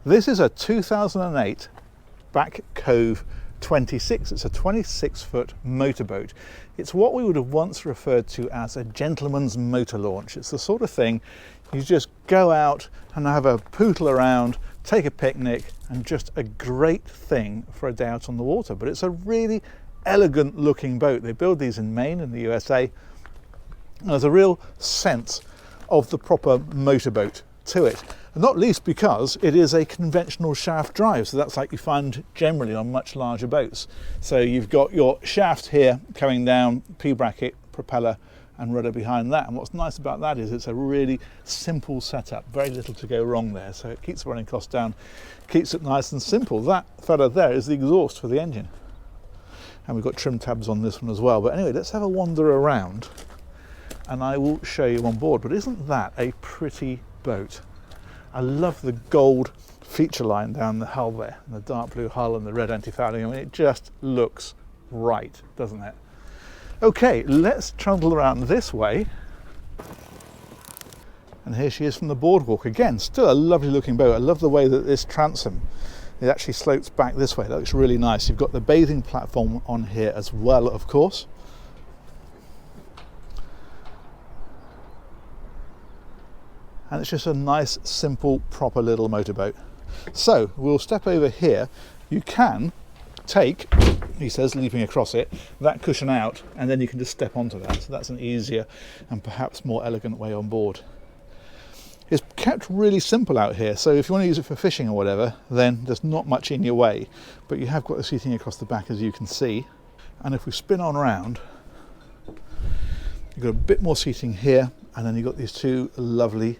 This is a 2008 Back Cove 26. It's a 26-foot motorboat. It's what we would have once referred to as a gentleman's motor launch. It's the sort of thing you just go out and have a pootle around, take a picnic, and just a great thing for a day out on the water. But it's a really elegant looking boat. They build these in Maine in the USA. And there's a real sense of the proper motorboat to it, not least because it is a conventional shaft drive, so that's like you find generally on much larger boats. So you've got your shaft here coming down, P-bracket, propeller and rudder behind that, and what's nice about that is it's a really simple setup, very little to go wrong there, so it keeps the running costs down, keeps it nice and simple. That fella there is the exhaust for the engine, and we've got trim tabs on this one as well. But anyway, let's have a wander around and I will show you on board. But isn't that a pretty boat? I love the gold feature line down the hull there, and the dark blue hull and the red anti-fouling. I mean, it just looks right, doesn't it? Okay, let's trundle around this way. And here she is from the boardwalk. Again, still a lovely looking boat. I love the way that this transom, it actually slopes back this way. That looks really nice. You've got the bathing platform on here as well, of course. And it's just a nice, simple, proper little motorboat. So we'll step over here. You can take, he says, leaping across it, that cushion out, and then you can just step onto that. So that's an easier and perhaps more elegant way on board. It's kept really simple out here. So if you want to use it for fishing or whatever, then there's not much in your way. But you have got the seating across the back, as you can see. And if we spin on round, you've got a bit more seating here, and then you've got these two lovely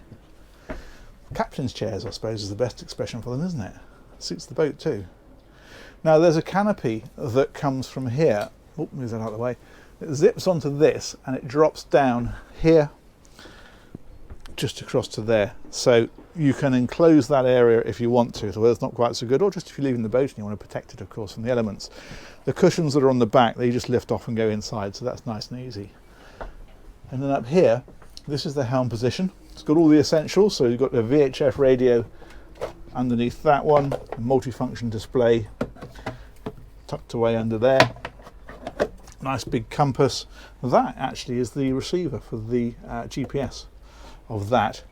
captain's chairs, I suppose is the best expression for them, isn't it? Suits the boat too. Now there's a canopy that comes from here. Oh, move that out of the way. It zips onto this and it drops down here just across to there. So you can enclose that area if you want to, so it's not quite so good, or just if you're leaving the boat and you want to protect it, of course, from the elements. The cushions that are on the back, they just lift off and go inside, so that's nice and easy. And then up here, this is the helm position. It's got all the essentials, so you've got the VHF radio underneath that one, a multifunction display tucked away under there, nice big compass. That actually is the receiver for the GPS of that.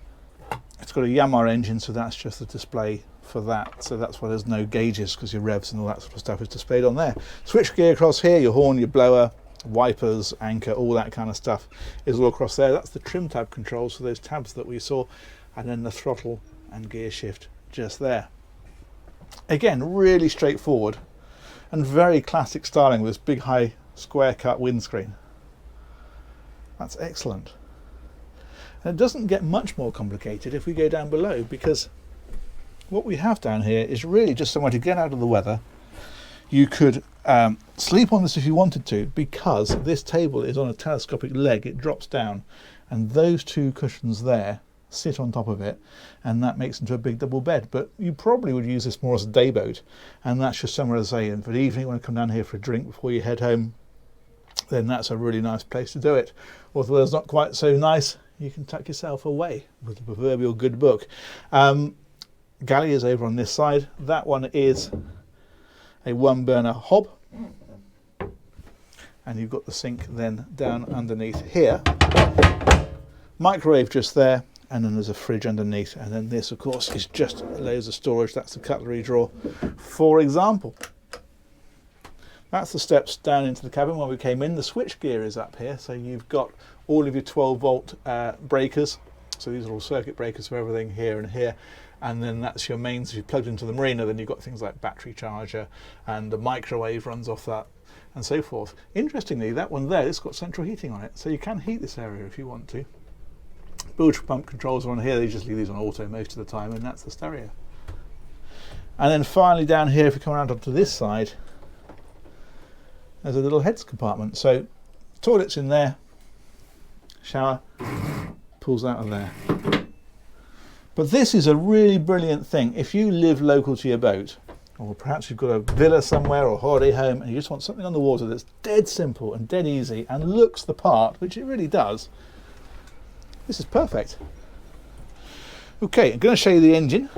It's got a Yacht engine, so that's just the display for that, so that's why there's no gauges, because your revs and all that sort of stuff is displayed on there. Switch gear across here, your horn, your blower, wipers, anchor, all that kind of stuff is all across there. That's the trim tab controls for those tabs that we saw, and then the throttle and gear shift just there. Again, really straightforward and very classic styling with this big high square cut windscreen. That's excellent. And it doesn't get much more complicated if we go down below, because what we have down here is really just somewhere to get out of the weather. You could sleep on this if you wanted to, because this table is on a telescopic leg. It drops down, and those two cushions there sit on top of it, and that makes into a big double bed. But you probably would use this more as a day boat, and that's just somewhere to say, and for the evening, you want to come down here for a drink before you head home, then that's a really nice place to do it. Or if the weather's not quite so nice, you can tuck yourself away with the proverbial good book. Galley is over on this side. That one is a one burner hob, and you've got the sink then down underneath here, microwave just there, and then there's a fridge underneath, and then this of course is just loads of storage. That's the cutlery drawer, for example. That's the steps down into the cabin when we came in. The switch gear is up here, so you've got all of your 12-volt breakers. So these are all circuit breakers for everything here and here. And then that's your mains. If you plugged into the marina, then you've got things like battery charger, and the microwave runs off that, and so forth. Interestingly, that one there, it's got central heating on it, so you can heat this area if you want to. Bilge pump controls are on here. They just leave these on auto most of the time, and that's the stereo. And then finally down here, if you come around onto this side, there's a little heads compartment. So toilets in there, shower pulls out of there. But this is a really brilliant thing. If you live local to your boat, or perhaps you've got a villa somewhere or a holiday home, and you just want something on the water that's dead simple and dead easy and looks the part, which it really does, this is perfect. Okay, I'm going to show you the engine.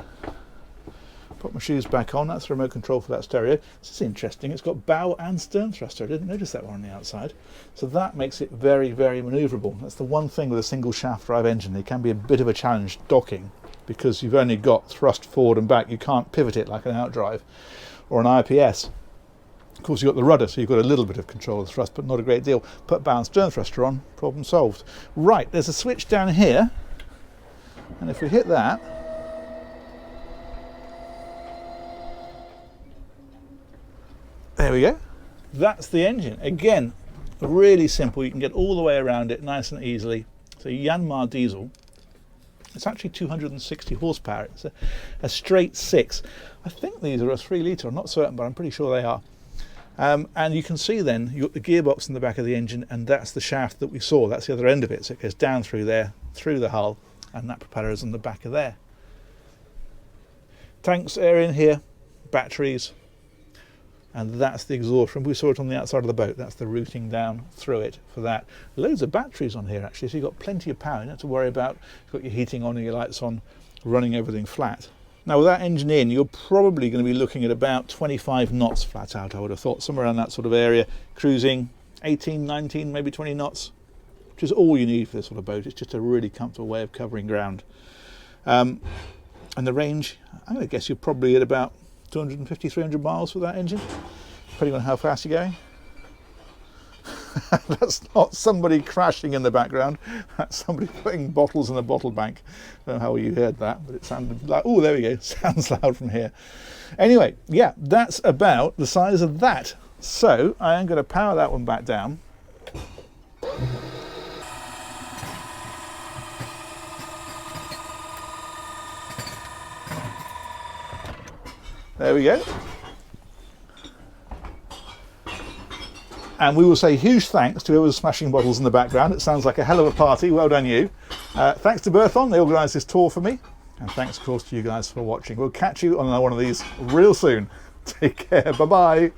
Put my shoes back on. That's the remote control for that stereo. This is interesting. It's got bow and stern thruster. I didn't notice that one on the outside. So that makes it very, very manoeuvrable. That's the one thing with a single shaft drive engine. It can be a bit of a challenge docking because you've only got thrust forward and back. You can't pivot it like an outdrive or an IPS. Of course, you've got the rudder, so you've got a little bit of control of the thrust, but not a great deal. Put bow and stern thruster on, problem solved. Right, there's a switch down here, and if we hit that, there we go. That's the engine. Again, really simple. You can get all the way around it nice and easily. It's a Yanmar diesel. It's actually 260 horsepower. It's a straight 6. I think these are a 3 litre. I'm not certain, but I'm pretty sure they are. And you can see then you've got the gearbox in the back of the engine, and that's the shaft that we saw. That's the other end of it. So it goes down through there, through the hull, and that propeller is on the back of there. Tanks are in here, batteries, and that's the exhaust. We saw it on the outside of the boat. That's the routing down through it for that. Loads of batteries on here actually, so you've got plenty of power. You don't have to worry about you've got your heating on and your lights on, running everything flat. Now with that engine in, you're probably going to be looking at about 25 knots flat out, I would have thought, somewhere around that sort of area, cruising 18, 19, maybe 20 knots, which is all you need for this sort of boat. It's just a really comfortable way of covering ground. And the range, I'm going to guess you're probably at about 250, 300 miles with that engine, depending on how fast you're going. That's not somebody crashing in the background, that's somebody putting bottles in a bottle bank. I don't know how you heard that, but it sounded like, oh, there we go, sounds loud from here. Anyway, yeah, that's about the size of that. So I am going to power that one back down. There we go. And we will say huge thanks to whoever's smashing bottles in the background. It sounds like a hell of a party. Well done you. Thanks to Berthon, they organised this tour for me. And thanks, of course, to you guys for watching. We'll catch you on another one of these real soon. Take care. Bye-bye.